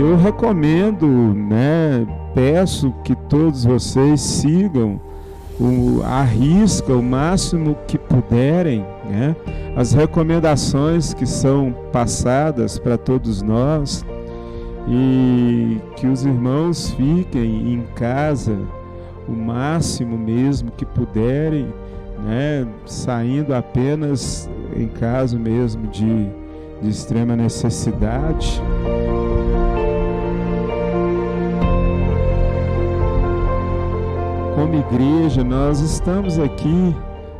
eu recomendo, né, peço que todos vocês sigam à risca, o máximo que puderem, né, as recomendações que são passadas para todos nós, e que os irmãos fiquem em casa o máximo mesmo que puderem, né, saindo apenas em caso mesmo de extrema necessidade. Como igreja, nós estamos aqui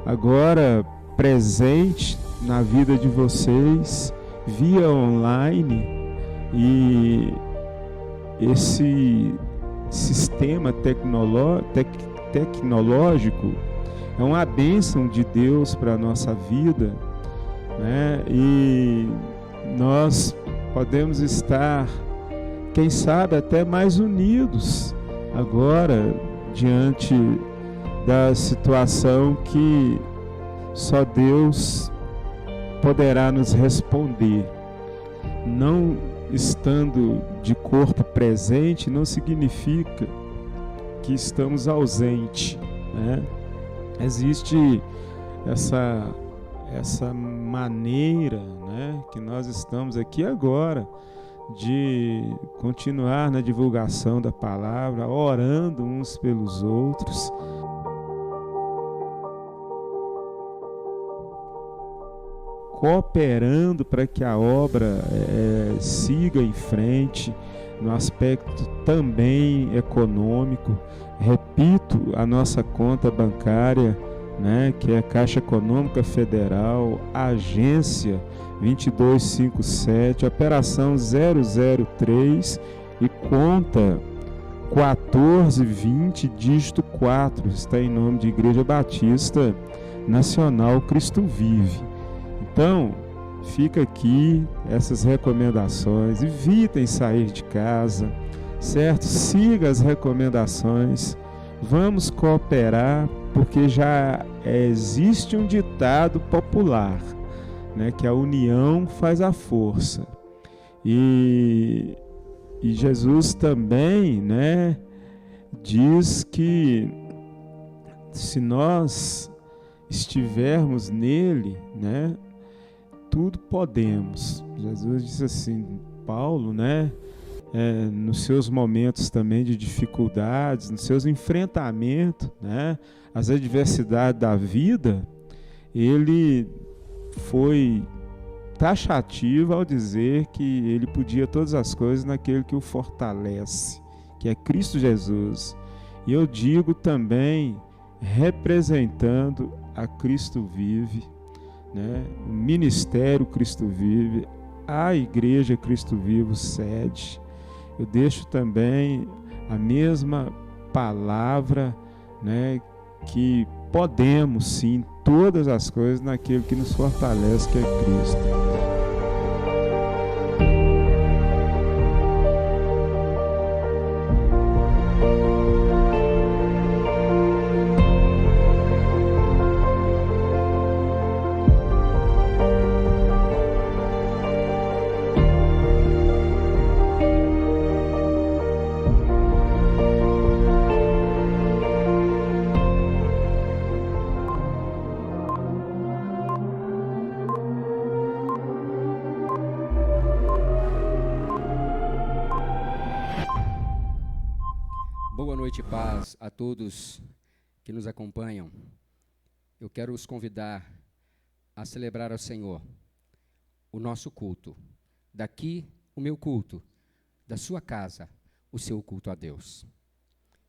agora presente na vida de vocês via online, e esse sistema tecnológico é uma bênção de Deus para a nossa vida, né? E nós podemos estar, quem sabe, até mais unidos agora, diante da situação que só Deus poderá nos responder. Não estando de corpo presente não significa que estamos ausentes, né? Existe essa maneira, né, que nós estamos aqui agora de continuar na divulgação da palavra, orando uns pelos outros, cooperando para que a obra siga em frente, no aspecto também econômico. Repito, a nossa conta bancária, né, que é a Caixa Econômica Federal, agência 2257, operação 003 e conta 1420, dígito 4, está em nome de Igreja Batista Nacional Cristo Vive. Então, fica aqui essas recomendações, evitem sair de casa, certo? Siga as recomendações, vamos cooperar, porque já existe um ditado popular, né, que a união faz a força. E Jesus também, né, diz que se nós estivermos nele, né, tudo podemos. Jesus disse assim, Paulo, né, nos seus momentos também de dificuldades, nos seus enfrentamentos, né, as adversidades da vida, ele foi taxativo ao dizer que ele podia todas as coisas naquele que o fortalece, que é Cristo Jesus. E eu digo também, representando a Cristo Vive, né, o Ministério Cristo Vive, a Igreja Cristo Vivo sede, eu deixo também a mesma palavra, né, que podemos sim todas as coisas naquele que nos fortalece, que é Cristo. Boa noite e paz a todos que nos acompanham. Eu quero os convidar a celebrar ao Senhor o nosso culto. Daqui, o meu culto. Da sua casa, o seu culto a Deus.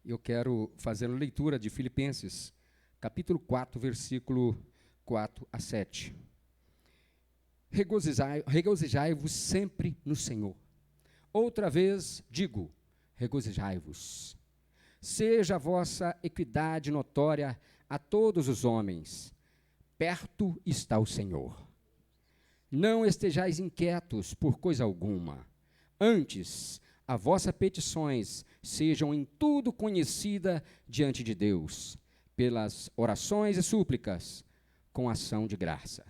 Eu quero fazer a leitura de Filipenses, capítulo 4, versículo 4 a 7. Regozijai-vos sempre no Senhor. Outra vez digo, regozijai-vos. Seja a vossa equidade notória a todos os homens. Perto está o Senhor. Não estejais inquietos por coisa alguma. Antes, as vossas petições sejam em tudo conhecidas diante de Deus, pelas orações e súplicas, com ação de graça.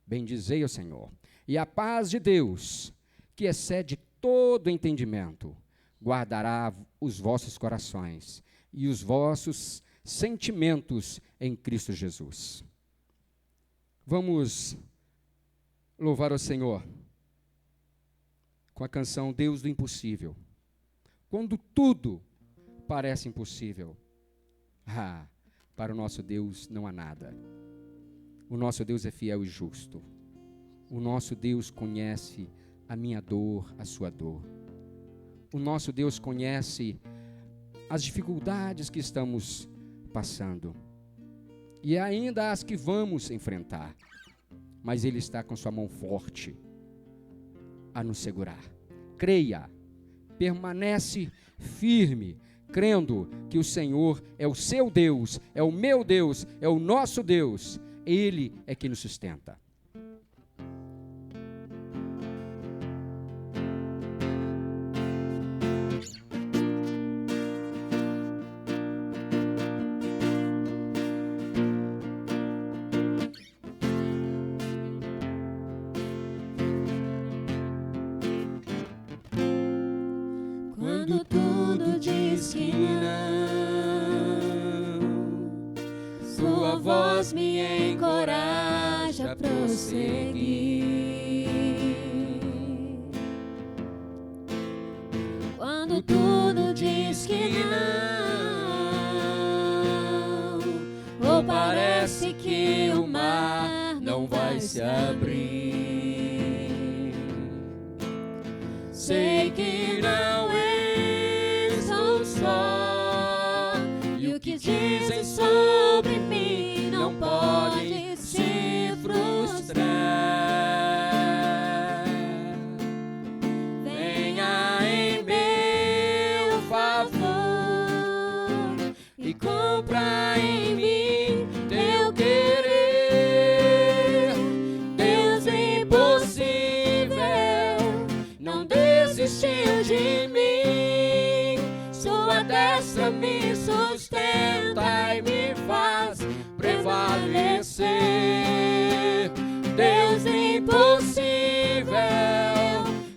Bendizei o Senhor. E a paz de Deus, que excede todo entendimento, guardará os vossos corações e os vossos sentimentos em Cristo Jesus. Vamos louvar o Senhor com a canção Deus do Impossível. Quando tudo parece impossível, para o nosso Deus não há nada. O nosso Deus é fiel e justo. O nosso Deus conhece a minha dor, a sua dor. O nosso Deus conhece as dificuldades que estamos passando e ainda as que vamos enfrentar, mas Ele está com sua mão forte a nos segurar. Creia, permanece firme, crendo que o Senhor é o seu Deus, é o meu Deus, é o nosso Deus. Ele é que nos sustenta. Quando tudo diz que não, sua voz me encoraja a prosseguir. Quando tudo diz que não, ou parece que o mar não vai se abrir, sei que não estou só, e o que dizem sobre mim não pode se frustrar. Venha em meu favor e cumpra em mim teu querer. Deus impossível não desistiu de mim, sua destra me sustenta e me faz prevalecer. Deus impossível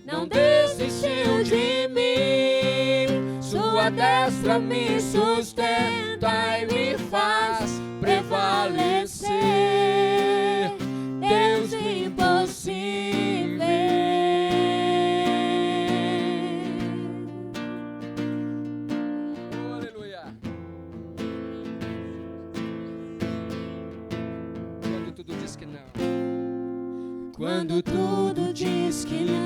não desistiu de mim, sua destra me sustenta e me faz prevalecer. Deus impossível. Aleluia. Quando tudo diz que não. Quando tudo diz que não,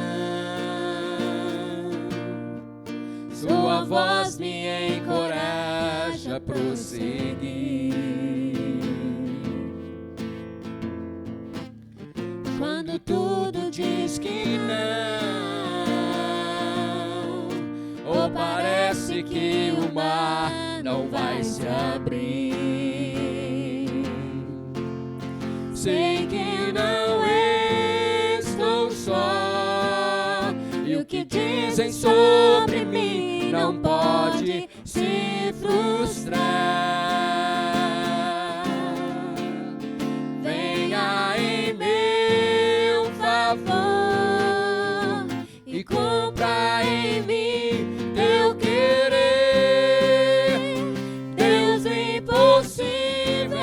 sua voz me encoraja a prosseguir. Quando tudo diz que não, ou parece que o mar não vai se abrir, sei que não estou só, e o que dizem sobre mim não pode se frustrar. Venha em meu favor e cumpra em mim teu querer. Deus impossível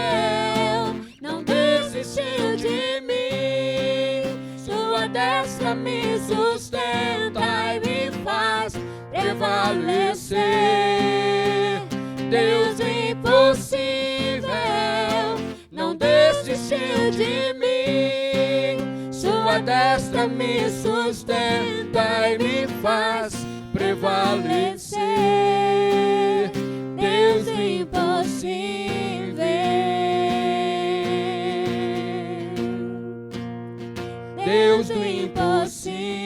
não desistiu de mim, sua destra me sustenta e me faz prevalecer. Deus impossível não desistiu de mim, sua destra me sustenta e me faz prevalecer. Deus impossível. Deus do impossível.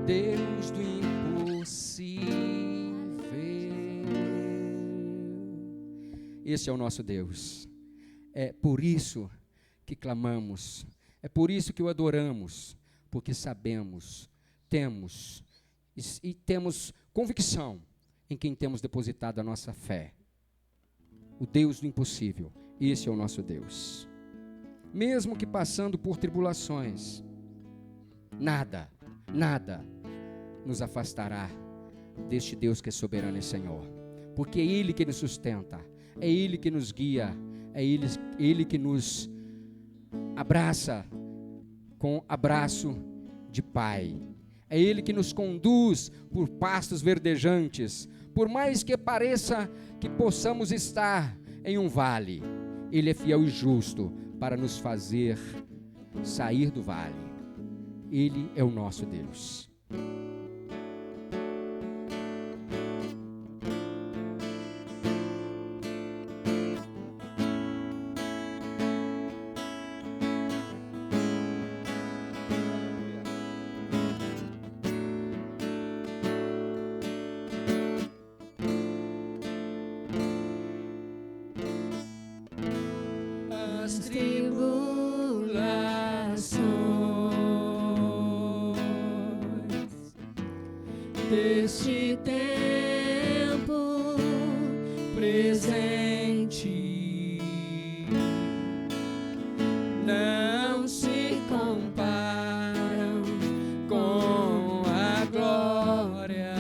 Deus do impossível. Esse é o nosso Deus. É por isso que clamamos, é por isso que o adoramos, porque sabemos, temos e temos convicção em quem temos depositado a nossa fé. O Deus do impossível, esse é o nosso Deus. mesmo que passando por tribulações, nada nos afastará deste Deus que é soberano e Senhor, porque é Ele que nos sustenta, é Ele que nos guia, é Ele que nos abraça com abraço de Pai, é Ele que nos conduz por pastos verdejantes. Por mais que pareça que possamos estar em um vale, Ele é fiel e justo para nos fazer sair do vale. Ele é o nosso Deus. As tribulações deste tempo presente não se comparam com a glória.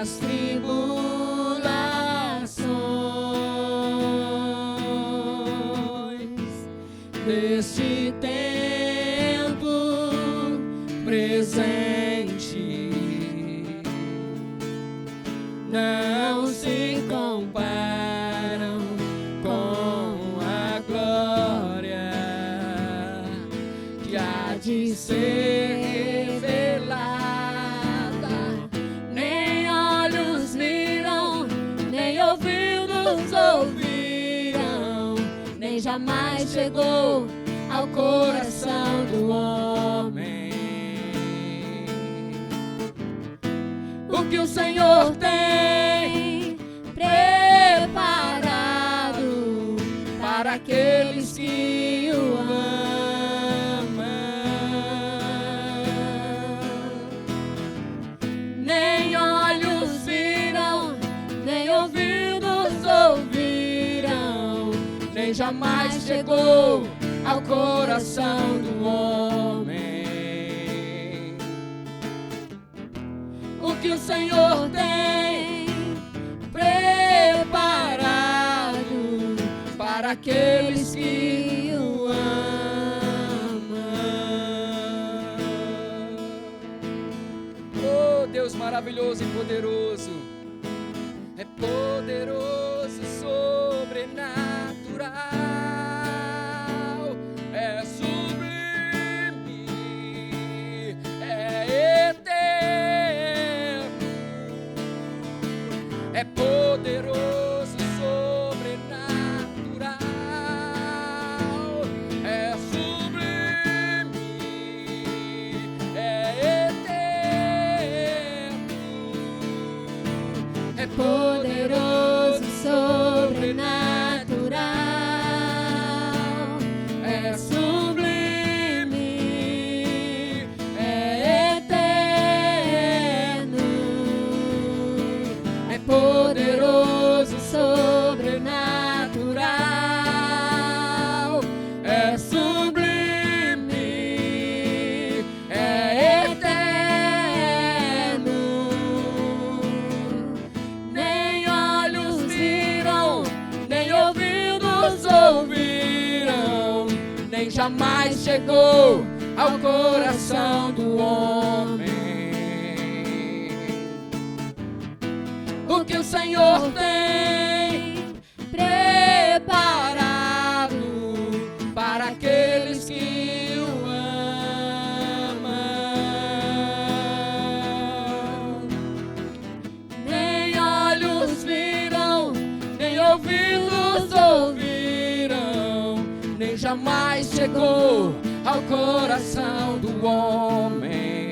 As tribulações deste tempo presente não se comparam com a glória que há de ser revelada. Nem olhos viram, nem ouvidos ouviram, nem jamais chegou ao coração do homem o que o Senhor tem preparado para aqueles que o amam. Nem olhos viram, nem ouvidos ouviram, nem jamais chegou ao coração do homem o que o Senhor tem preparado para aqueles que o amam. Oh, Deus maravilhoso e poderoso, é poderoso, sobrenatural, é sublime, é eterno, é poderoso, sobrenatural, é sublime, é eterno, É poderoso, sobrenatural, é sublime, é eterno. É poderoso, sobrenatural, é sublime, é eterno. Nem olhos viram, nem ouvidos ouviram, nem jamais chegou ao coração do homem o que o Senhor tem preparado para aqueles que o amam. Nem olhos viram, nem ouvidos ouviram, nem jamais chegou ao coração do homem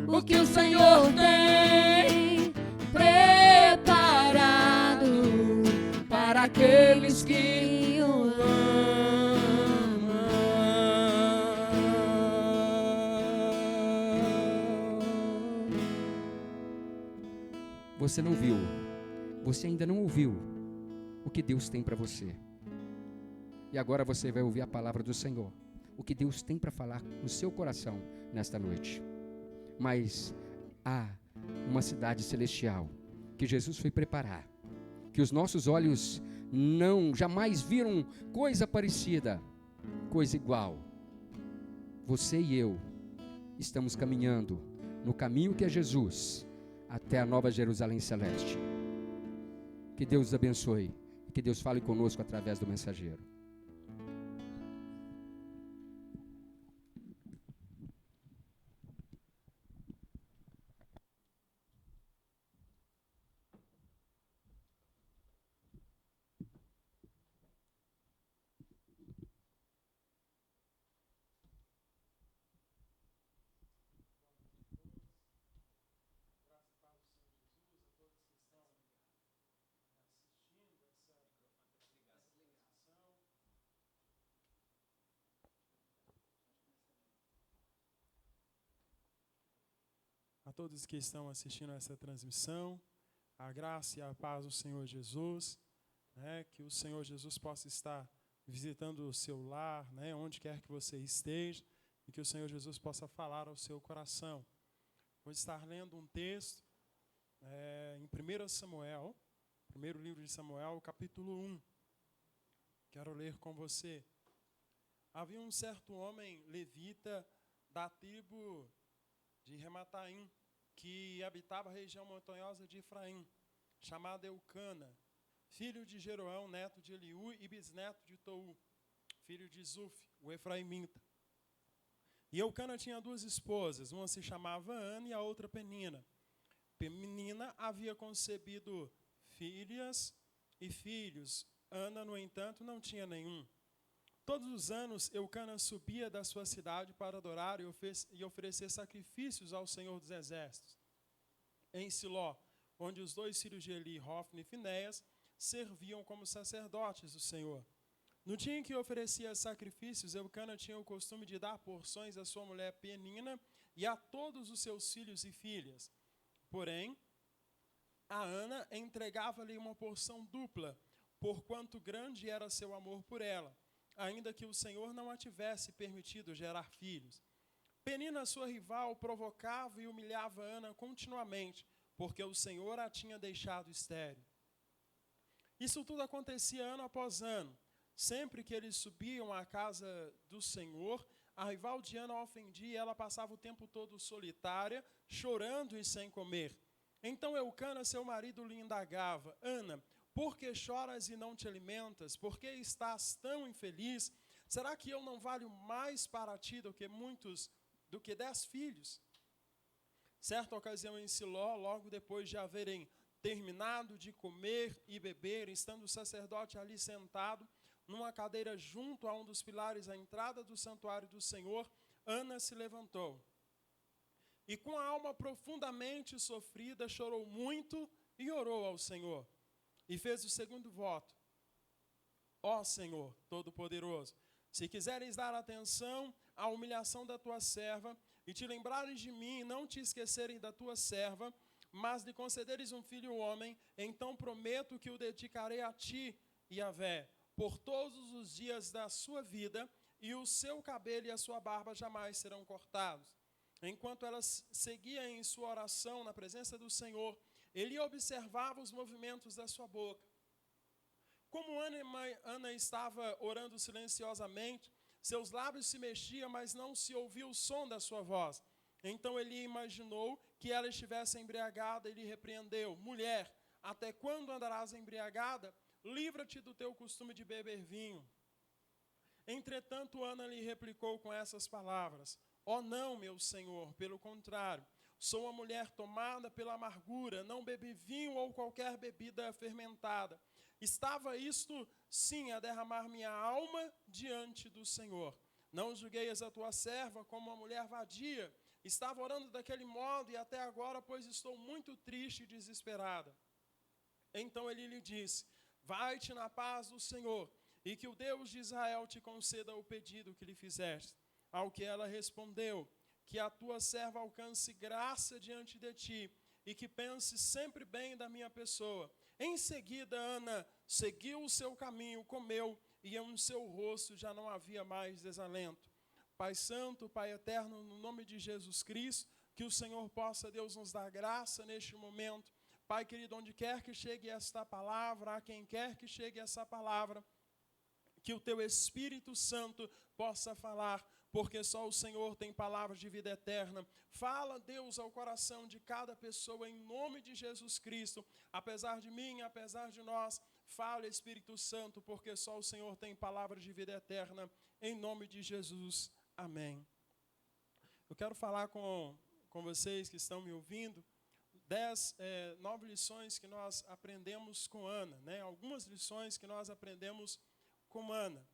o que o Senhor tem preparado para aqueles que o amam. você não viu, você ainda não ouviu o que Deus tem para você. E agora você vai ouvir a palavra do Senhor, o que Deus tem para falar no seu coração nesta noite. Mas há uma cidade celestial que Jesus foi preparar, que os nossos olhos jamais viram coisa parecida, coisa igual. Você e eu estamos caminhando no caminho que é Jesus, até a nova Jerusalém celeste. Que Deus os abençoe, e que Deus fale conosco através do mensageiro. A todos que estão assistindo essa transmissão, a graça e a paz do Senhor Jesus, que o Senhor Jesus possa estar visitando o seu lar, onde quer que você esteja, e que o Senhor Jesus possa falar ao seu coração. Vou estar lendo um texto em 1 Samuel, primeiro livro de Samuel, capítulo 1. Quero ler com você. Havia um certo homem levita da tribo de Remataim, que habitava a região montanhosa de Efraim, chamado Eucana, filho de Jeroão, neto de Eliú, e bisneto de Tou, filho de Zuf, o efraimita. E Eucana tinha duas esposas, uma se chamava Ana e a outra Penina. Penina havia concebido filhas e filhos. Ana, no entanto, não tinha nenhum. Todos os anos, Eucana subia da sua cidade para adorar e oferecer sacrifícios ao Senhor dos Exércitos. Em Siló, onde os dois filhos de Eli, Hofni e Finéias, serviam como sacerdotes do Senhor. No dia em que oferecia sacrifícios, Eucana tinha o costume de dar porções à sua mulher Penina e a todos os seus filhos e filhas. Porém, a Ana entregava-lhe uma porção dupla, porquanto grande era seu amor por ela, ainda que o Senhor não a tivesse permitido gerar filhos. Penina, sua rival, provocava e humilhava Ana continuamente, porque o Senhor a tinha deixado estéril. Isso tudo acontecia ano após ano. Sempre que eles subiam à casa do Senhor, a rival de Ana a ofendia e ela passava o tempo todo solitária, chorando e sem comer. Então Eucana, seu marido, lhe indagava: Ana, por que choras e não te alimentas? Por que estás tão infeliz? Será que eu não valho mais para ti do que 10 filhos? Certa ocasião em Siló, logo depois de haverem terminado de comer e beber, estando o sacerdote ali sentado, numa cadeira junto a um dos pilares à entrada do santuário do Senhor, Ana se levantou. E com a alma profundamente sofrida, chorou muito e orou ao Senhor. E fez o segundo voto: Ó Senhor Todo-Poderoso, se quiseres dar atenção à humilhação da tua serva, e te lembrares de mim, e não te esquecerem da tua serva, mas lhe concederes um filho homem, então prometo que o dedicarei a ti, Yahvé, por todos os dias da sua vida, e o seu cabelo e a sua barba jamais serão cortados. Enquanto ela seguia em sua oração na presença do Senhor, ele observava os movimentos da sua boca. Como Ana estava orando silenciosamente, seus lábios se mexiam, mas não se ouvia o som da sua voz. Então ele imaginou que ela estivesse embriagada e lhe repreendeu: Mulher, até quando andarás embriagada? Livra-te do teu costume de beber vinho. Entretanto, Ana lhe replicou com essas palavras: Ó não, meu senhor, pelo contrário, sou uma mulher tomada pela amargura, não bebi vinho ou qualquer bebida fermentada. Estava isto, sim, a derramar minha alma diante do Senhor. Não julgueis a tua serva como uma mulher vadia. Estava orando daquele modo e até agora, pois estou muito triste e desesperada. Então ele lhe disse: Vai-te na paz do Senhor, e que o Deus de Israel te conceda o pedido que lhe fizeste. Ao que ela respondeu: Que a tua serva alcance graça diante de ti, e que pense sempre bem da minha pessoa. Em seguida, Ana seguiu o seu caminho, comeu, e em seu rosto já não havia mais desalento. Pai Santo, Pai Eterno, no nome de Jesus Cristo, que o Senhor possa, Deus, nos dar graça neste momento. Pai querido, onde quer que chegue esta palavra, a quem quer que chegue essa palavra, que o Teu Espírito Santo possa falar, porque só o Senhor tem palavras de vida eterna. Fala, Deus, ao coração de cada pessoa, em nome de Jesus Cristo. Apesar de mim, apesar de nós, fala, Espírito Santo, porque só o Senhor tem palavras de vida eterna. Em nome de Jesus. Amém. Eu quero falar com vocês que estão me ouvindo, 9 lições que nós aprendemos com Ana, né? Algumas lições que nós aprendemos com Ana.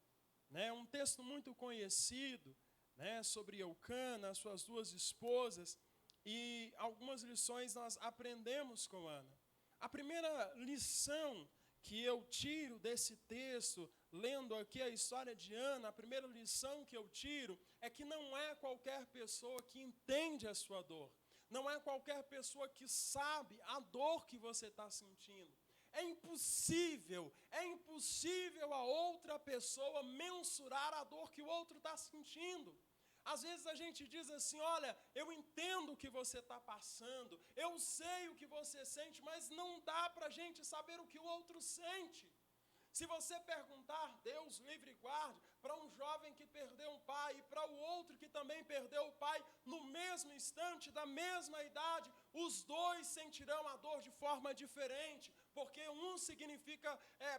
Né? Um texto muito conhecido, né, sobre Eucana, as suas 2 esposas, e algumas lições nós aprendemos com Ana. A primeira lição que eu tiro desse texto, lendo aqui a história de Ana, a primeira lição que eu tiro é que não é qualquer pessoa que entende a sua dor, não é qualquer pessoa que sabe a dor que você está sentindo. É impossível a outra pessoa mensurar a dor que o outro está sentindo. Às vezes a gente diz assim, olha, eu entendo o que você está passando, eu sei o que você sente, mas não dá para a gente saber o que o outro sente. Se você perguntar, Deus livre e guarde, para um jovem que perdeu um pai e para o outro que também perdeu o pai, no mesmo instante, da mesma idade, os dois sentirão a dor de forma diferente, porque um significa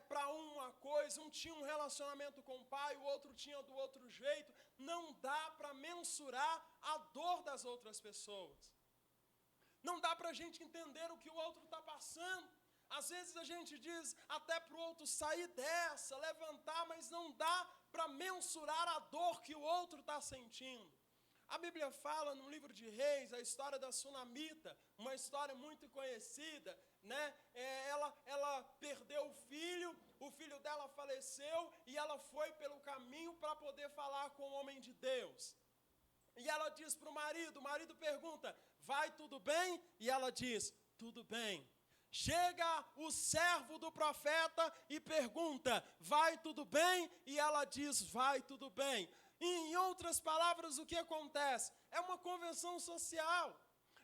para um uma coisa, um tinha um relacionamento com o pai, o outro tinha do outro jeito. Não dá para mensurar a dor das outras pessoas. Não dá para a gente entender o que o outro está passando. Às vezes a gente diz até para o outro sair dessa, levantar, mas não dá para mensurar a dor que o outro está sentindo. A Bíblia fala no livro de Reis, a história da Sunamita, uma história muito conhecida, né? Ela perdeu o filho dela faleceu e ela foi pelo caminho para poder falar com o homem de Deus. E ela diz para o marido pergunta, vai tudo bem? E ela diz, tudo bem. Chega o servo do profeta e pergunta, vai tudo bem? E ela diz, vai tudo bem. E, em outras palavras, o que acontece? É uma convenção social.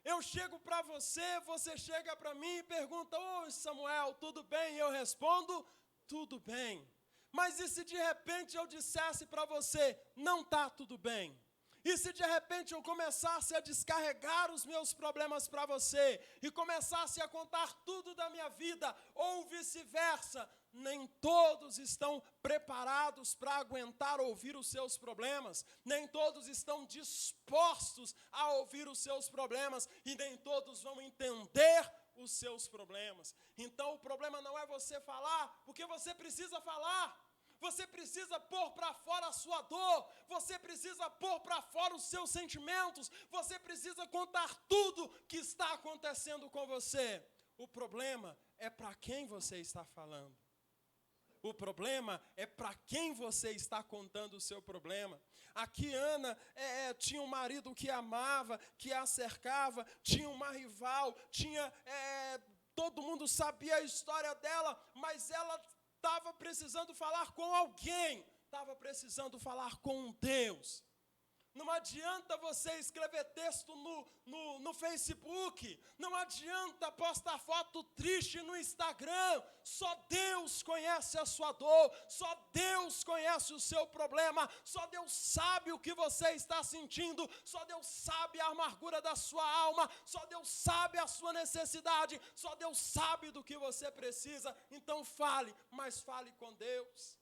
Eu chego para você, você chega para mim e pergunta, oi Samuel, tudo bem? E eu respondo, tudo bem. Mas e se de repente eu dissesse para você, não está tudo bem? E se de repente eu começasse a descarregar os meus problemas para você e começasse a contar tudo da minha vida, ou vice-versa, nem todos estão preparados para aguentar ouvir os seus problemas, nem todos estão dispostos a ouvir os seus problemas e nem todos vão entender os seus problemas. Então o problema não é você falar, porque você precisa falar. Você precisa pôr para fora a sua dor, você precisa pôr para fora os seus sentimentos, você precisa contar tudo que está acontecendo com você. O problema é para quem você está falando. O problema é para quem você está contando o seu problema. Aqui Ana tinha um marido que amava, que a cercava, tinha uma rival, todo mundo sabia a história dela, mas ela estava precisando falar com alguém, estava precisando falar com Deus. Não adianta você escrever texto no Facebook, não adianta postar foto triste no Instagram, só Deus conhece a sua dor, só Deus conhece o seu problema, só Deus sabe o que você está sentindo, só Deus sabe a amargura da sua alma, só Deus sabe a sua necessidade, só Deus sabe do que você precisa. Então fale, mas fale com Deus.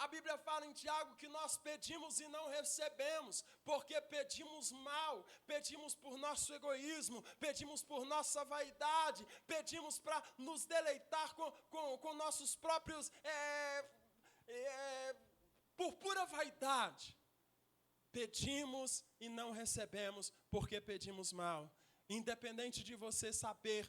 A Bíblia fala em Tiago que nós pedimos e não recebemos, porque pedimos mal, pedimos por nosso egoísmo, pedimos por nossa vaidade, pedimos para nos deleitar com nossos próprios, por pura vaidade. Pedimos e não recebemos, porque pedimos mal. Independente de você saber,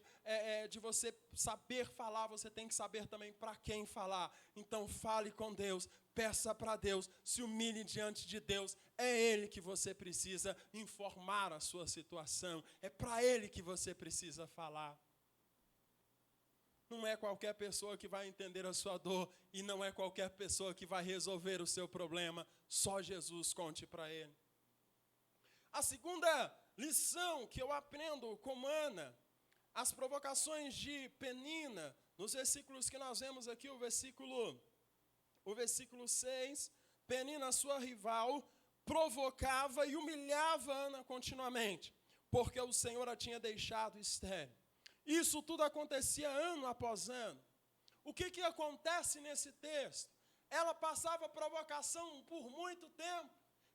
falar, você tem que saber também para quem falar. Então fale com Deus, peça para Deus, se humilhe diante de Deus. É Ele que você precisa informar a sua situação. É para Ele que você precisa falar. Não é qualquer pessoa que vai entender a sua dor e não é qualquer pessoa que vai resolver o seu problema. Só Jesus, conte para Ele. A segunda lição que eu aprendo com Ana, as provocações de Penina, nos versículos que nós vemos aqui, o versículo 6, Penina, sua rival, provocava e humilhava Ana continuamente, porque o Senhor a tinha deixado estéril. Isso tudo acontecia ano após ano. O que acontece nesse texto? Ela passava provocação por muito tempo.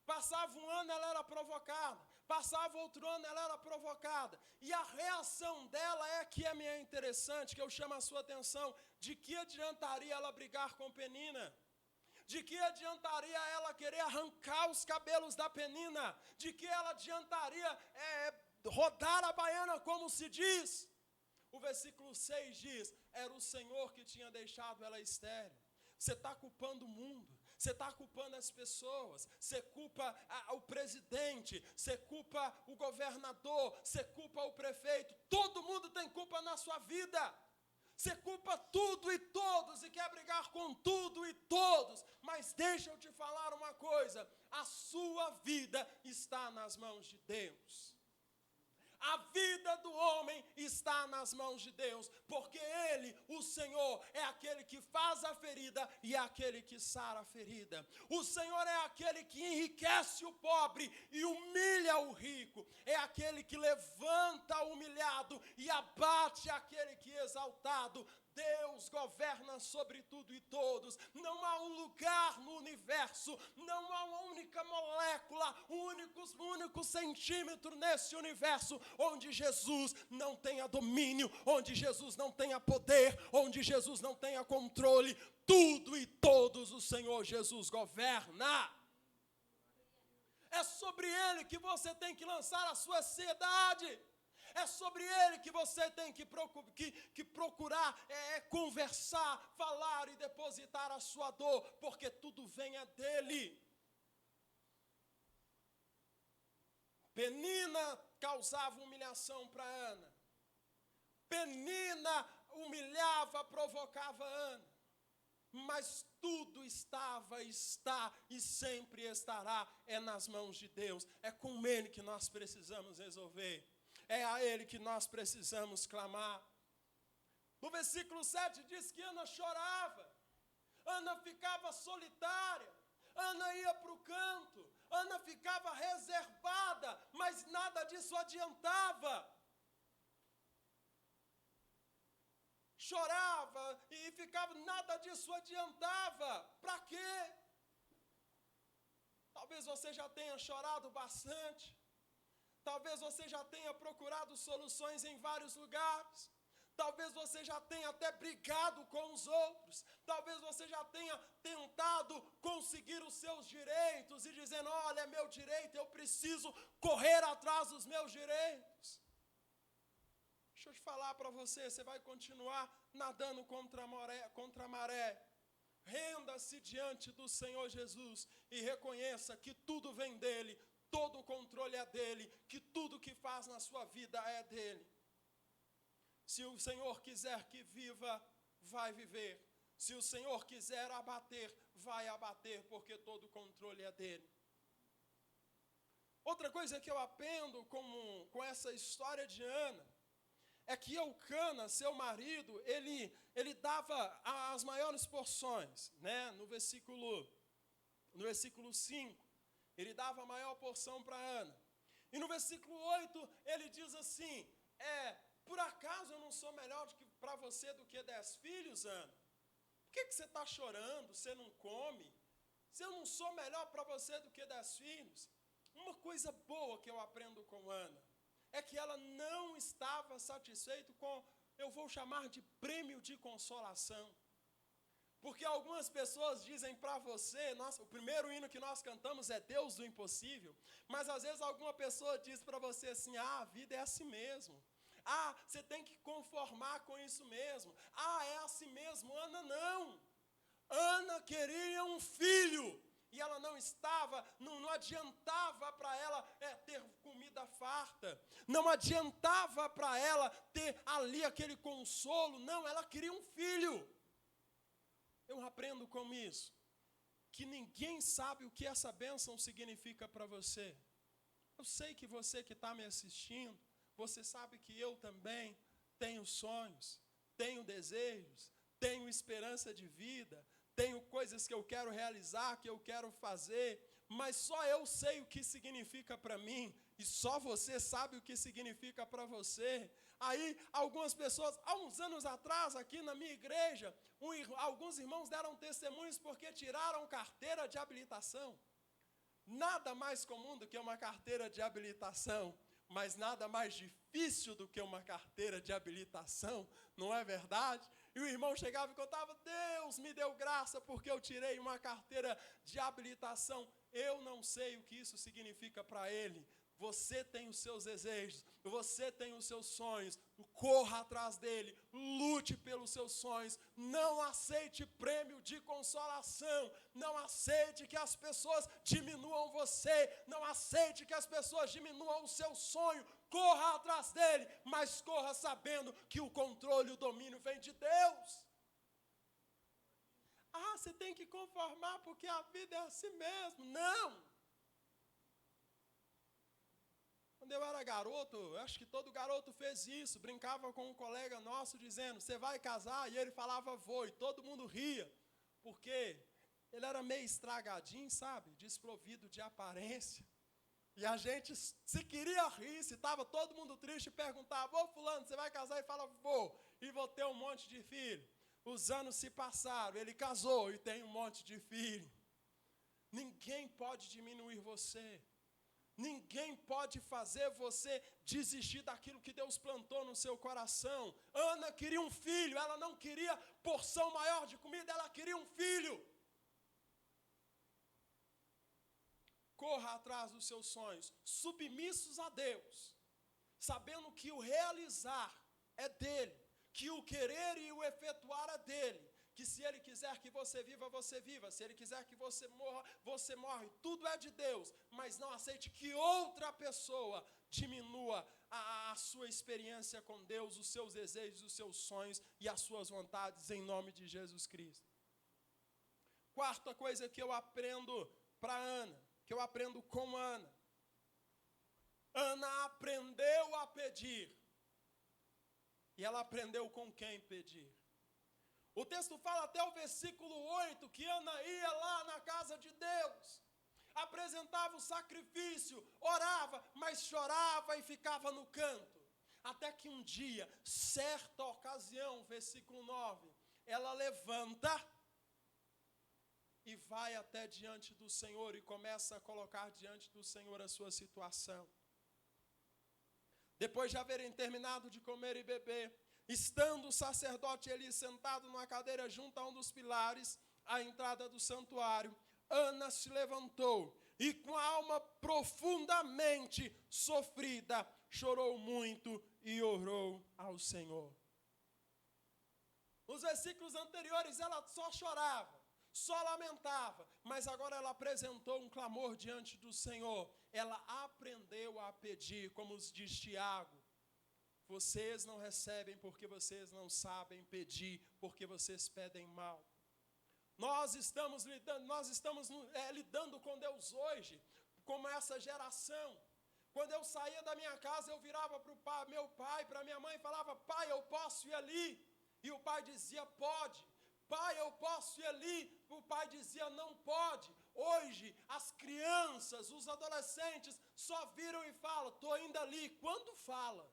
Passava um ano, ela era provocada. Passava outro ano, ela era provocada. E a reação dela é que é interessante, que eu chamo a sua atenção. De que adiantaria ela brigar com Penina? De que adiantaria ela querer arrancar os cabelos da Penina? De que ela adiantaria rodar a baiana, como se diz? O versículo 6 diz, era o Senhor que tinha deixado ela estéril. Você está culpando o mundo, você está culpando as pessoas, você culpa o presidente, você culpa o governador, você culpa o prefeito, todo mundo tem culpa na sua vida. Você culpa tudo e todos e quer brigar com tudo e todos, mas deixa eu te falar uma coisa, a sua vida está nas mãos de Deus. A vida do homem está nas mãos de Deus, porque Ele, o Senhor, é aquele que faz a ferida e é aquele que sara a ferida. O Senhor é aquele que enriquece o pobre e humilha o rico. É aquele que levanta o humilhado e abate aquele que é exaltado. Deus governa sobre tudo e todos. Não há um lugar no universo, não há uma única molécula, um único centímetro nesse universo onde Jesus não tenha domínio, onde Jesus não tenha poder, onde Jesus não tenha controle. Tudo e todos o Senhor Jesus governa. É sobre Ele que você tem que lançar a sua ansiedade. É sobre Ele que você tem que procurar conversar, falar e depositar a sua dor, porque tudo vem dEle. Penina causava humilhação para Ana. Penina humilhava, provocava Ana. Mas tudo estava, está e sempre estará nas mãos de Deus. É com Ele que nós precisamos resolver. É a Ele que nós precisamos clamar. No versículo 7 diz que Ana chorava. Ana ficava solitária. Ana ia para o canto. Ana ficava reservada, mas nada disso adiantava. Chorava e ficava, nada disso adiantava. Para quê? Talvez você já tenha chorado bastante. Talvez você já tenha procurado soluções em vários lugares. Talvez você já tenha até brigado com os outros. Talvez você já tenha tentado conseguir os seus direitos e dizendo, olha, é meu direito, eu preciso correr atrás dos meus direitos. Deixa eu te falar para você, você vai continuar nadando contra a maré. Renda-se diante do Senhor Jesus e reconheça que tudo vem dEle. Todo o controle é dEle, que tudo que faz na sua vida é dEle. Se o Senhor quiser que viva, vai viver. Se o Senhor quiser abater, vai abater, porque todo o controle é dEle. Outra coisa que eu aprendo com essa história de Ana, é que Eucana, seu marido, ele dava as maiores porções, né? No versículo 5. Ele dava a maior porção para Ana. E no versículo 8, ele diz assim, por acaso eu não sou melhor para você do que 10 filhos, Ana? Por que você está chorando, você não come? Se eu não sou melhor para você do que 10 filhos? Uma coisa boa que eu aprendo com Ana, é que ela não estava satisfeita com, eu vou chamar de prêmio de consolação. Porque algumas pessoas dizem para você, nossa, o primeiro hino que nós cantamos é Deus do impossível, mas às vezes alguma pessoa diz para você assim, a vida é assim mesmo. Você tem que conformar com isso mesmo. É assim mesmo. Ana não. Ana queria um filho. E ela não estava, não adiantava para ela ter comida farta. Não adiantava para ela ter ali aquele consolo. Não, ela queria um filho. Eu aprendo com isso, que ninguém sabe o que essa bênção significa para você. Eu sei que você que está me assistindo, você sabe que eu também tenho sonhos, tenho desejos, tenho esperança de vida, tenho coisas que eu quero realizar, que eu quero fazer, mas só eu sei o que significa para mim, e só você sabe o que significa para você. Aí, algumas pessoas, há uns anos atrás, aqui na minha igreja, alguns irmãos deram testemunhos porque tiraram carteira de habilitação. Nada mais comum do que uma carteira de habilitação, mas nada mais difícil do que uma carteira de habilitação, não é verdade? E o irmão chegava e contava, Deus me deu graça porque eu tirei uma carteira de habilitação. Eu não sei o que isso significa para ele. Você tem os seus desejos, você tem os seus sonhos, corra atrás dele, lute pelos seus sonhos, não aceite prêmio de consolação, não aceite que as pessoas diminuam você, não aceite que as pessoas diminuam o seu sonho, corra atrás dele, mas corra sabendo que o controle e o domínio vem de Deus. Você tem que conformar porque a vida é assim mesmo. Não! Quando eu era garoto, eu acho que todo garoto fez isso, brincava com um colega nosso dizendo, você vai casar? E ele falava, vou, e todo mundo ria, porque ele era meio estragadinho, sabe, desprovido de aparência, e a gente se queria rir, se estava todo mundo triste, perguntava, ô fulano, você vai casar? E falava, vou, e vou ter um monte de filho. Os anos se passaram, ele casou e tem um monte de filho. Ninguém pode diminuir você. Ninguém pode fazer você desistir daquilo que Deus plantou no seu coração. Ana queria um filho, ela não queria porção maior de comida, ela queria um filho. Corra atrás dos seus sonhos, submissos a Deus, sabendo que o realizar é dele, que o querer e o efetuar é dele, que se ele quiser que você viva, se ele quiser que você morre, tudo é de Deus, mas não aceite que outra pessoa diminua a sua experiência com Deus, os seus desejos, os seus sonhos e as suas vontades, em nome de Jesus Cristo. Quarta coisa que eu aprendo para Ana, que eu aprendo com Ana. Ana aprendeu a pedir, e ela aprendeu com quem pedir. O texto fala até o versículo 8, que Ana ia lá na casa de Deus, apresentava o sacrifício, orava, mas chorava e ficava no canto. Até que um dia, certa ocasião, versículo 9, ela levanta e vai até diante do Senhor e começa a colocar diante do Senhor a sua situação. Depois de haverem terminado de comer e beber, estando o sacerdote Eli sentado numa cadeira junto a um dos pilares, à entrada do santuário, Ana se levantou e com a alma profundamente sofrida, chorou muito e orou ao Senhor. Nos versículos anteriores ela só chorava, só lamentava, mas agora ela apresentou um clamor diante do Senhor. Ela aprendeu a pedir, como diz Tiago. Vocês não recebem porque vocês não sabem pedir, porque vocês pedem mal. Nós estamos lidando com Deus hoje, como essa geração. Quando eu saía da minha casa, eu virava para o meu pai, para minha mãe e falava, pai, eu posso ir ali? E o pai dizia, pode. Pai, eu posso ir ali? O pai dizia, não pode. Hoje, as crianças, os adolescentes, só viram e falam, estou indo ali. Quando fala?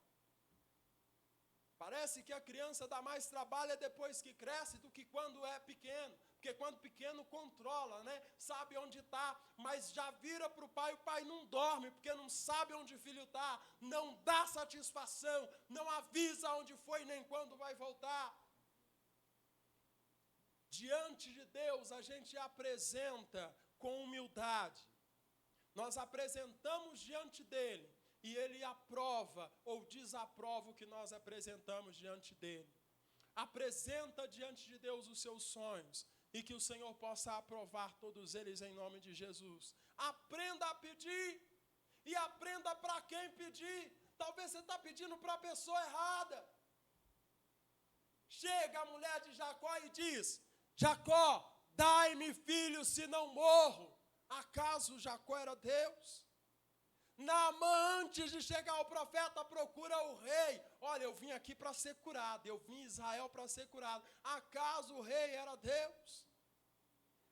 Parece que a criança dá mais trabalho depois que cresce do que quando é pequeno. Porque quando pequeno controla, né? Sabe onde está, mas já vira para o pai não dorme, porque não sabe onde o filho está, não dá satisfação, não avisa onde foi nem quando vai voltar. Diante de Deus, a gente apresenta com humildade. Nós apresentamos diante dele e ele aprova ou desaprova o que nós apresentamos diante dele. Apresenta diante de Deus os seus sonhos e que o Senhor possa aprovar todos eles em nome de Jesus. Aprenda a pedir e aprenda para quem pedir. Talvez você está pedindo para a pessoa errada. Chega a mulher de Jacó e diz: Jacó, dai-me filho, se não morro. Acaso Jacó era Deus? Naamã, antes de chegar ao profeta, procura o rei. Olha, eu vim aqui para ser curado, eu vim em Israel para ser curado. Acaso o rei era Deus?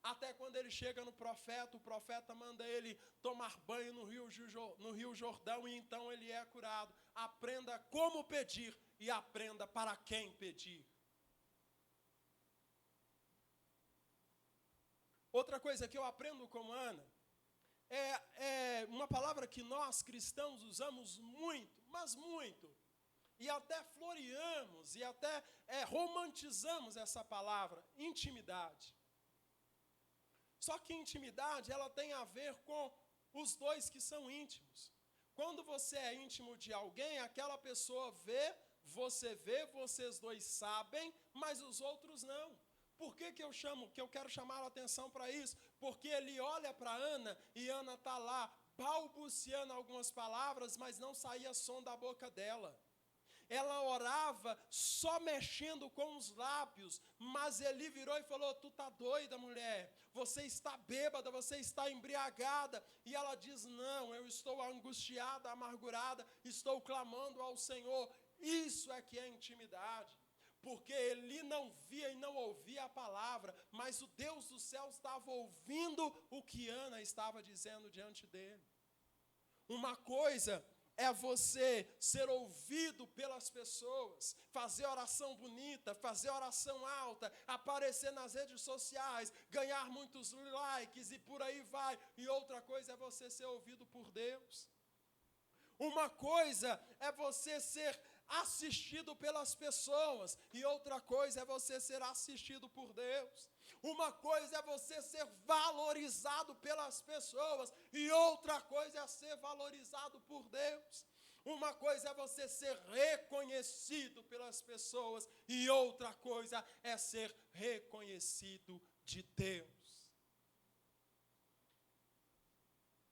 Até quando ele chega no profeta, o profeta manda ele tomar banho no rio Jordão e então ele é curado. Aprenda como pedir e aprenda para quem pedir. Outra coisa que eu aprendo com Ana é uma palavra que nós cristãos usamos muito, mas muito, e até floreamos, e até romantizamos essa palavra, intimidade. Só que intimidade, ela tem a ver com os dois que são íntimos. Quando você é íntimo de alguém, aquela pessoa vê, vocês dois sabem, mas os outros não. Por que eu quero chamar a atenção para isso? Porque ele olha para Ana e Ana está lá balbuciando algumas palavras, mas não saía som da boca dela. Ela orava só mexendo com os lábios, mas ele virou e falou: tu tá doida, mulher, você está bêbada, você está embriagada. E ela diz: não, eu estou angustiada, amargurada, estou clamando ao Senhor. Isso é que é intimidade. Porque ele não via e não ouvia a palavra, mas o Deus do céu estava ouvindo o que Ana estava dizendo diante dele. Uma coisa é você ser ouvido pelas pessoas, fazer oração bonita, fazer oração alta, aparecer nas redes sociais, ganhar muitos likes e por aí vai. E outra coisa é você ser ouvido por Deus. Uma coisa é você ser assistido pelas pessoas, e outra coisa é você ser assistido por Deus. Uma coisa é você ser valorizado pelas pessoas, e outra coisa é ser valorizado por Deus. Uma coisa é você ser reconhecido pelas pessoas, e outra coisa é ser reconhecido de Deus.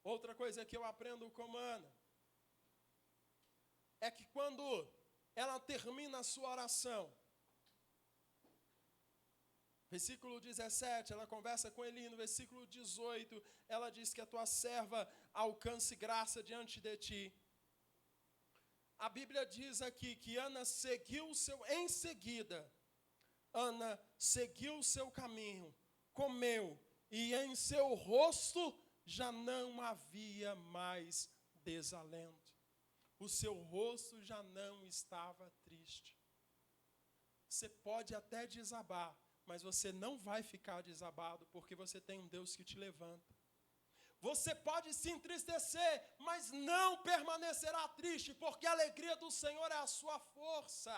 Outra coisa que eu aprendo com Ana é que quando ela termina a sua oração, versículo 17, ela conversa com ele, no versículo 18, ela diz que a tua serva alcance graça diante de ti. A Bíblia diz aqui que Ana seguiu em seguida, Ana seguiu o seu caminho, comeu, e em seu rosto já não havia mais desalento. O seu rosto já não estava triste. Você pode até desabar, mas você não vai ficar desabado, porque você tem um Deus que te levanta. Você pode se entristecer, mas não permanecerá triste, porque a alegria do Senhor é a sua força.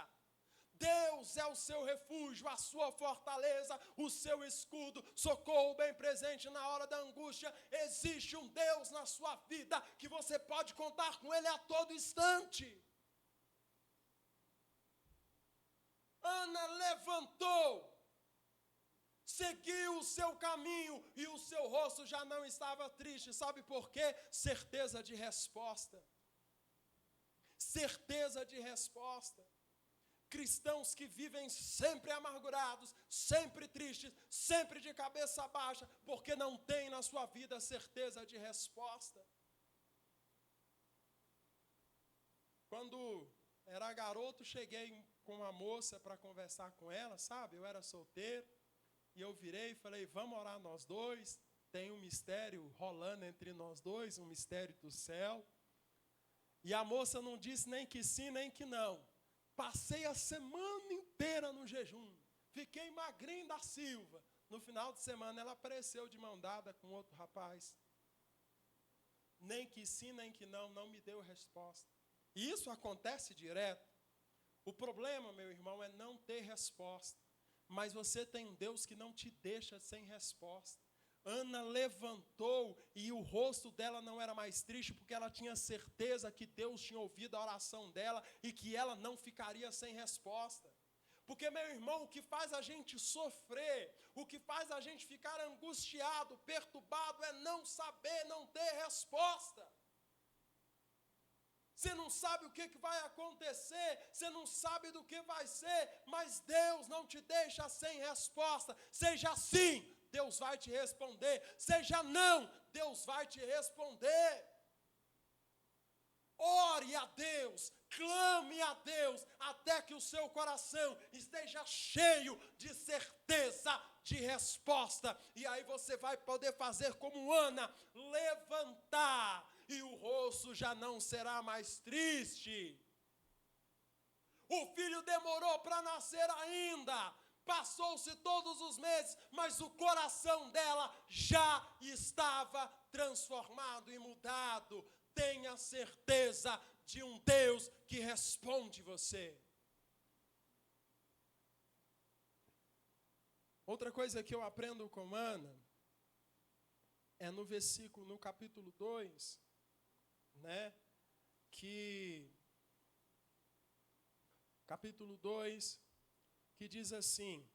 Deus é o seu refúgio, a sua fortaleza, o seu escudo, socorro bem presente na hora da angústia. Existe um Deus na sua vida que você pode contar com Ele a todo instante. Ana levantou, seguiu o seu caminho e o seu rosto já não estava triste. Sabe por quê? Certeza de resposta. Certeza de resposta. Cristãos que vivem sempre amargurados, sempre tristes, sempre de cabeça baixa, porque não têm na sua vida certeza de resposta. Quando era garoto, cheguei com uma moça para conversar com ela, sabe? Eu era solteiro, e eu virei e falei: vamos orar nós dois, tem um mistério rolando entre nós dois, um mistério do céu. E a moça não disse nem que sim, nem que não. Passei a semana inteira no jejum. Fiquei magrinho da Silva. No final de semana ela apareceu de mão dada com outro rapaz. Nem que sim, nem que não, não me deu resposta. E isso acontece direto. O problema, meu irmão, é não ter resposta. mas você tem um Deus que não te deixa sem resposta. Ana levantou e o rosto dela não era mais triste, porque ela tinha certeza que Deus tinha ouvido a oração dela e que ela não ficaria sem resposta. Porque, meu irmão, o que faz a gente sofrer, o que faz a gente ficar angustiado, perturbado, é não saber, não ter resposta. Você não sabe o que vai acontecer, você não sabe do que vai ser, mas Deus não te deixa sem resposta. Seja sim, Deus vai te responder. Seja não, Deus vai te responder. Ore a Deus, clame a Deus, até que o seu coração esteja cheio de certeza de resposta. E aí você vai poder fazer como Ana, levantar, e o rosto já não será mais triste. O filho demorou para nascer ainda, passou-se todos os meses, mas o coração dela já estava transformado e mudado. Tenha certeza de um Deus que responde você. Outra coisa que eu aprendo com Ana é no capítulo 2, capítulo 2, que diz assim: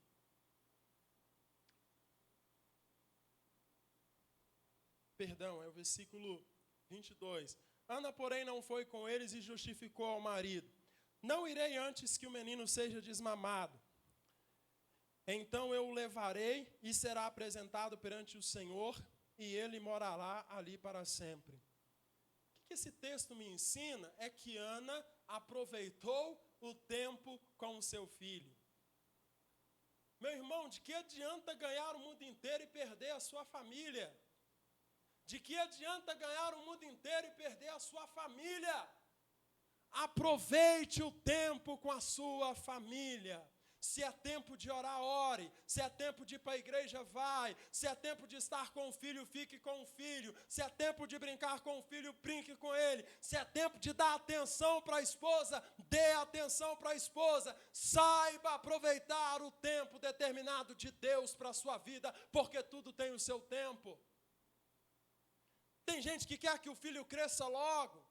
é o versículo 22. Ana, porém, não foi com eles e justificou ao marido: não irei antes que o menino seja desmamado. Então eu o levarei e será apresentado perante o Senhor, e ele morará ali para sempre. O que esse texto me ensina é que Ana aproveitou o tempo com o seu filho. Meu irmão, de que adianta ganhar o mundo inteiro e perder a sua família? De que adianta ganhar o mundo inteiro e perder a sua família? Aproveite o tempo com a sua família. Se é tempo de orar, ore. Se é tempo de ir para a igreja, vai. Se é tempo de estar com o filho, fique com o filho. Se é tempo de brincar com o filho, brinque com ele. Se é tempo de dar atenção para a esposa, dê atenção para a esposa. Saiba aproveitar o tempo determinado de Deus para a sua vida, porque tudo tem o seu tempo. Tem gente que quer que o filho cresça logo.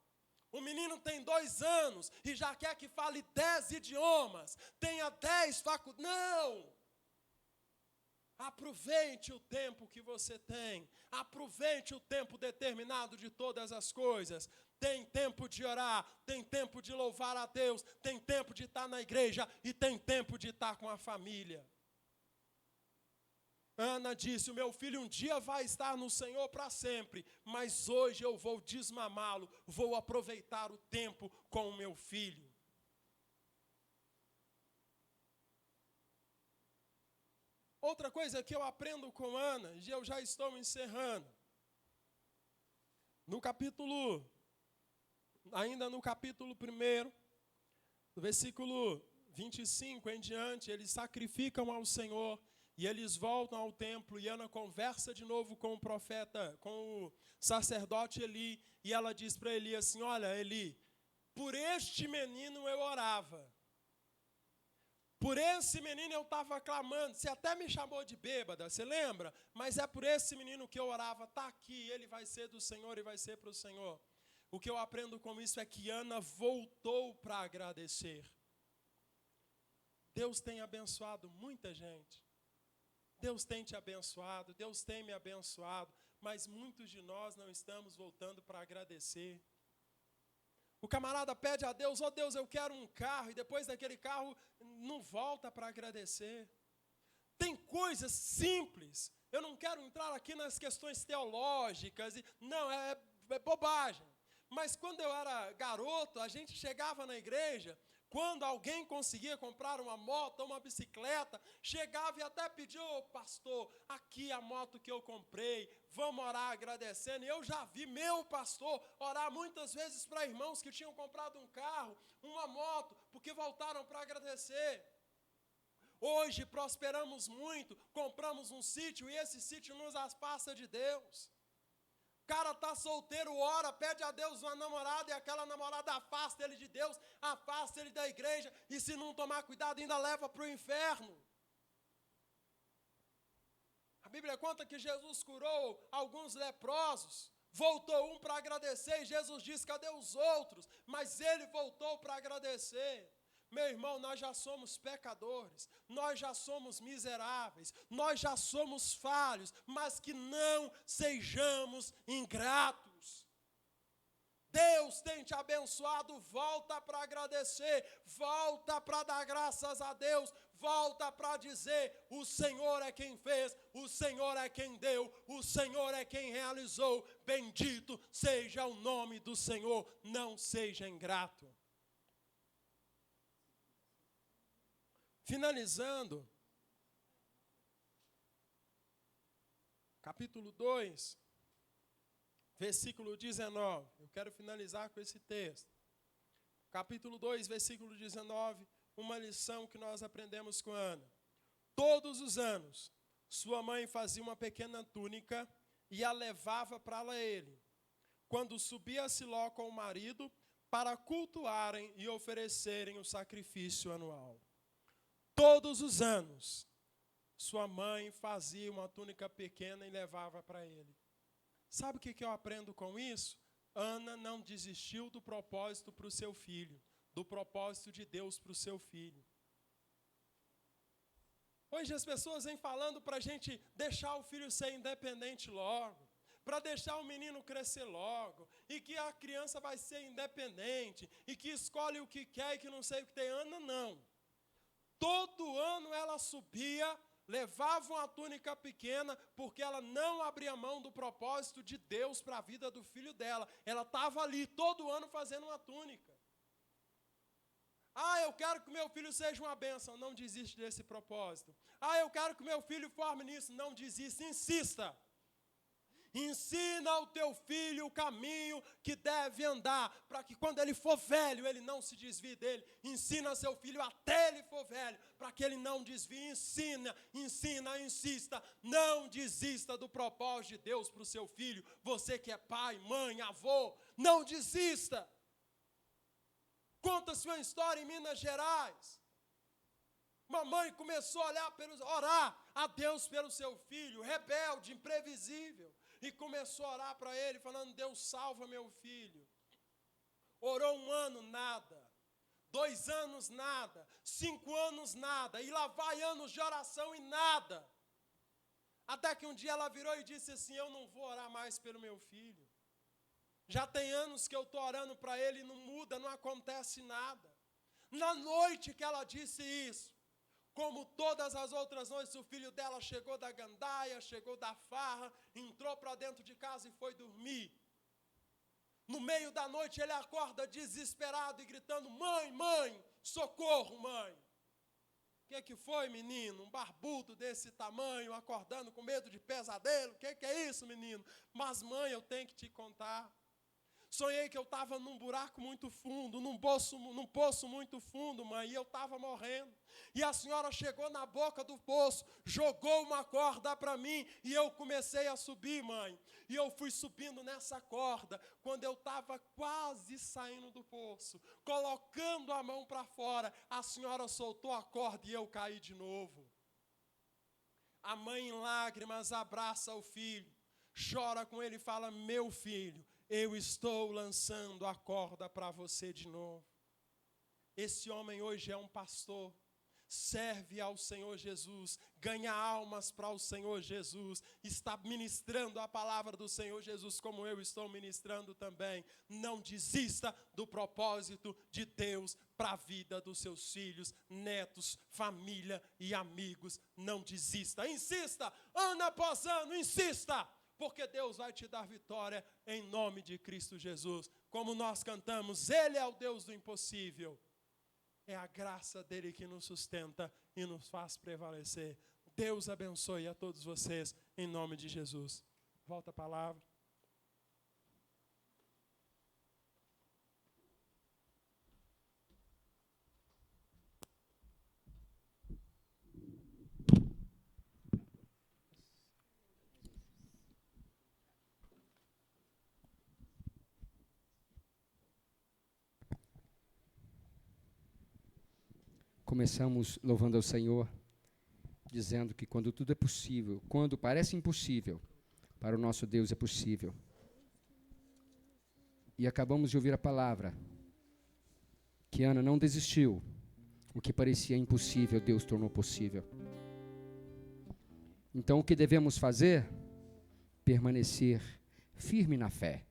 O menino tem 2 anos e já quer que fale 10 idiomas, tenha 10 faculdades. Não! Aproveite o tempo que você tem. Aproveite o tempo determinado de todas as coisas. Tem tempo de orar, tem tempo de louvar a Deus, tem tempo de estar na igreja e tem tempo de estar com a família. Ana disse: o meu filho um dia vai estar no Senhor para sempre, mas hoje eu vou desmamá-lo, vou aproveitar o tempo com o meu filho. Outra coisa que eu aprendo com Ana, e eu já estou encerrando, ainda no capítulo 1, no versículo 25 em diante, eles sacrificam ao Senhor. E eles voltam ao templo, e Ana conversa de novo com o profeta, com o sacerdote Eli, e ela diz para Eli assim: olha, Eli, por este menino eu orava, por esse menino eu estava clamando, você até me chamou de bêbada, você lembra? Mas é por esse menino que eu orava, está aqui, ele vai ser do Senhor e vai ser para o Senhor. O que eu aprendo com isso é que Ana voltou para agradecer. Deus tem abençoado muita gente. Deus tem te abençoado, Deus tem me abençoado, mas muitos de nós não estamos voltando para agradecer. O camarada pede a Deus: ó Deus, eu quero um carro, e depois daquele carro não volta para agradecer. Tem coisas simples, eu não quero entrar aqui nas questões teológicas, não, é bobagem. Mas quando eu era garoto, a gente chegava na igreja, quando alguém conseguia comprar uma moto ou uma bicicleta, chegava e até pedia: ô pastor, aqui a moto que eu comprei, vamos orar agradecendo. E eu já vi meu pastor orar muitas vezes para irmãos que tinham comprado um carro, uma moto, porque voltaram para agradecer. Hoje prosperamos muito, compramos um sítio e esse sítio nos afasta de Deus. O cara está solteiro, ora, pede a Deus uma namorada e aquela namorada afasta ele de Deus, afasta ele da igreja e se não tomar cuidado ainda leva para o inferno. Bíblia conta que Jesus curou alguns leprosos. Voltou um para agradecer e Jesus disse, cadê os outros? Mas ele voltou para agradecer. Meu irmão, nós já somos pecadores, nós já somos miseráveis, nós já somos falhos, mas que não sejamos ingratos. Deus tem te abençoado, volta para agradecer, volta para dar graças a Deus, volta para dizer, o Senhor é quem fez, o Senhor é quem deu, o Senhor é quem realizou, bendito seja o nome do Senhor, não seja ingrato. Finalizando, capítulo 2, versículo 19. Eu quero finalizar com esse texto. Capítulo 2, versículo 19, uma lição que nós aprendemos com Ana. Todos os anos, sua mãe fazia uma pequena túnica e a levava para ele, quando subia a Siló com o marido, para cultuarem e oferecerem o sacrifício anual. Todos os anos, sua mãe fazia uma túnica pequena e levava para ele. Sabe o que eu aprendo com isso? Ana não desistiu do propósito para o seu filho, do propósito de Deus para o seu filho. Hoje as pessoas vêm falando para a gente deixar o filho ser independente logo, para deixar o menino crescer logo, e que a criança vai ser independente, e que escolhe o que quer e que não sei o que tem. Ana não. Todo ano ela subia, levava uma túnica pequena, porque ela não abria mão do propósito de Deus para a vida do filho dela. Ela estava ali todo ano fazendo uma túnica. Eu quero que meu filho seja uma bênção. Não desiste desse propósito. Eu quero que meu filho forme nisso. Não desista, insista. Ensina ao teu filho o caminho que deve andar, para que quando ele for velho, ele não se desvie dele. Ensina seu filho até ele for velho, para que ele não desvie. Ensina, insista. Não desista do propósito de Deus para o seu filho. Você que é pai, mãe, avô, não desista. Conta-se uma história em Minas Gerais. Uma mãe começou a orar a Deus pelo seu filho, rebelde, imprevisível. E começou a orar para ele, falando, Deus salva meu filho. Orou 1 ano, nada. 2 anos, nada. 5 anos, nada. E lá vai anos de oração e nada. Até que um dia ela virou e disse assim, eu não vou orar mais pelo meu filho. Já tem anos que eu estou orando para ele e não muda, não acontece nada. Na noite que ela disse isso, como todas as outras noites, o filho dela chegou da gandaia, chegou da farra, entrou para dentro de casa e foi dormir. No meio da noite ele acorda desesperado e gritando, mãe, socorro, mãe. O que foi, menino? Um barbudo desse tamanho, acordando com medo de pesadelo. O que é isso, menino? Mas, mãe, eu tenho que te contar. Sonhei que eu estava num buraco muito fundo, num poço muito fundo, mãe, e eu estava morrendo. E a senhora chegou na boca do poço, jogou uma corda para mim, e eu comecei a subir, mãe. E eu fui subindo nessa corda, quando eu estava quase saindo do poço, colocando a mão para fora, a senhora soltou a corda e eu caí de novo. A mãe em lágrimas abraça o filho, chora com ele e fala, meu filho, eu estou lançando a corda para você de novo. Esse homem hoje é um pastor, serve ao Senhor Jesus, ganha almas para o Senhor Jesus, está ministrando a palavra do Senhor Jesus, como eu estou ministrando também. Não desista do propósito de Deus para a vida dos seus filhos, netos, família e amigos. Não desista, insista, ano após ano, insista. Porque Deus vai te dar vitória em nome de Cristo Jesus. Como nós cantamos, Ele é o Deus do impossível. É a graça dEle que nos sustenta e nos faz prevalecer. Deus abençoe a todos vocês, em nome de Jesus. Volta a palavra. Começamos louvando ao Senhor dizendo que quando tudo é possível, quando parece impossível, para o nosso Deus é possível. E acabamos de ouvir a palavra que Ana não desistiu. O que parecia impossível, Deus tornou possível. Então, o que devemos fazer? Permanecer firme na fé.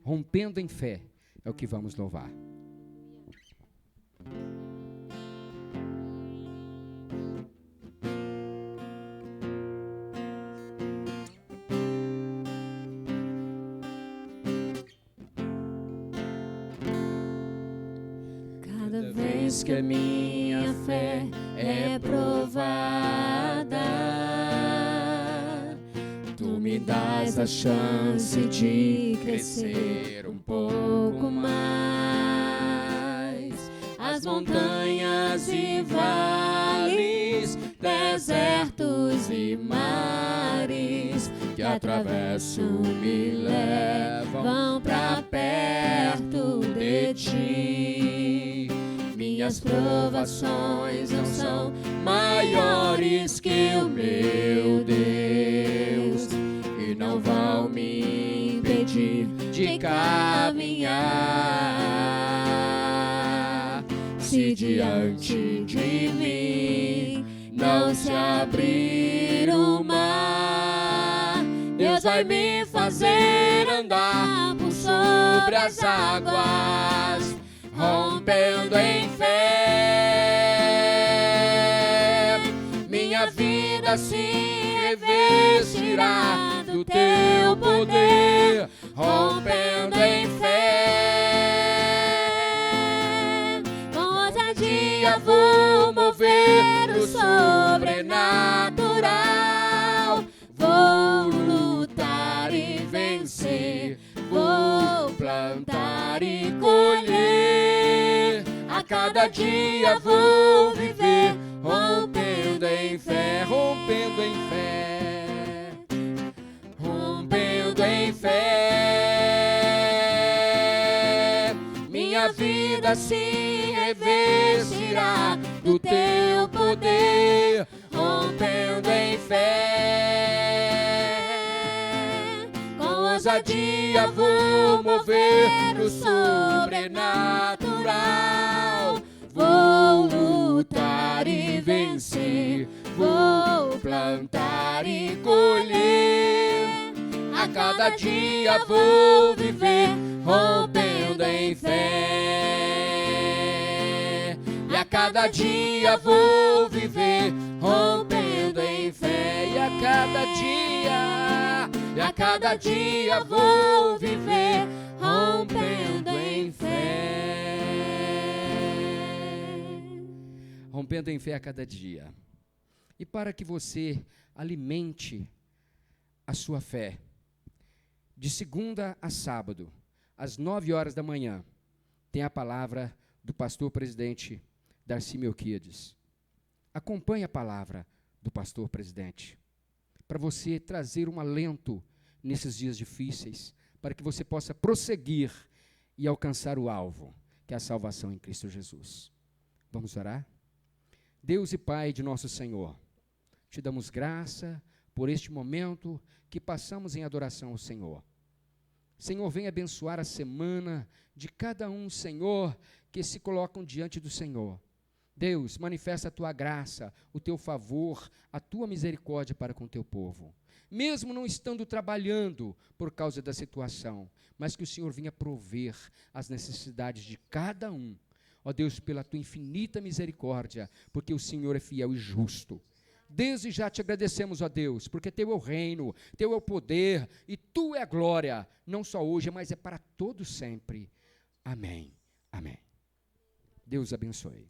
Rompendo em fé, é o que vamos louvar. Cada vez que a minha fé é provada, tu me dás a chance de crescer um pouco mais. As montanhas e vales, desertos e mares que atravesso me levam pra perto de ti. Minhas provações não são maiores que o meu Deus e não vão me impedir de caminhar. Se diante de mim não se abrir o mar, Deus vai me fazer andar por sobre as águas, rompendo em fé. Minha vida se revestirá do teu poder, rompendo em fé. Com ousadia vou mover o sobrenatural, vou lutar e vencer, vou plantar e colher. A cada dia vou viver, rompendo em fé, rompendo em fé, rompendo em fé. Minha vida se revestirá do teu poder, rompendo em fé. Com ousadia vou mover o sobrenatural, vou lutar e vencer, vou plantar e colher. A cada dia vou viver, rompendo em fé. E a cada dia vou viver, rompendo em fé. E a cada dia vou viver, rompendo em fé. Rompendo em fé a cada dia. E para que você alimente a sua fé, de segunda a sábado, às 9 horas da manhã, tem a palavra do pastor presidente Darcy Melquiades. Acompanhe a palavra do pastor presidente, para você trazer um alento nesses dias difíceis, para que você possa prosseguir e alcançar o alvo, que é a salvação em Cristo Jesus. Vamos orar? Deus e Pai de nosso Senhor, te damos graça por este momento que passamos em adoração ao Senhor. Senhor, vem abençoar a semana de cada um, Senhor, que se colocam diante do Senhor. Deus, manifesta a tua graça, o teu favor, a tua misericórdia para com o teu povo. Mesmo não estando trabalhando por causa da situação, mas que o Senhor venha prover as necessidades de cada um. Ó Deus, pela tua infinita misericórdia, porque o Senhor é fiel e justo. Desde já te agradecemos, ó Deus, porque teu é o reino, teu é o poder e tu é a glória, não só hoje, mas é para todo sempre. Amém. Amém. Deus abençoe.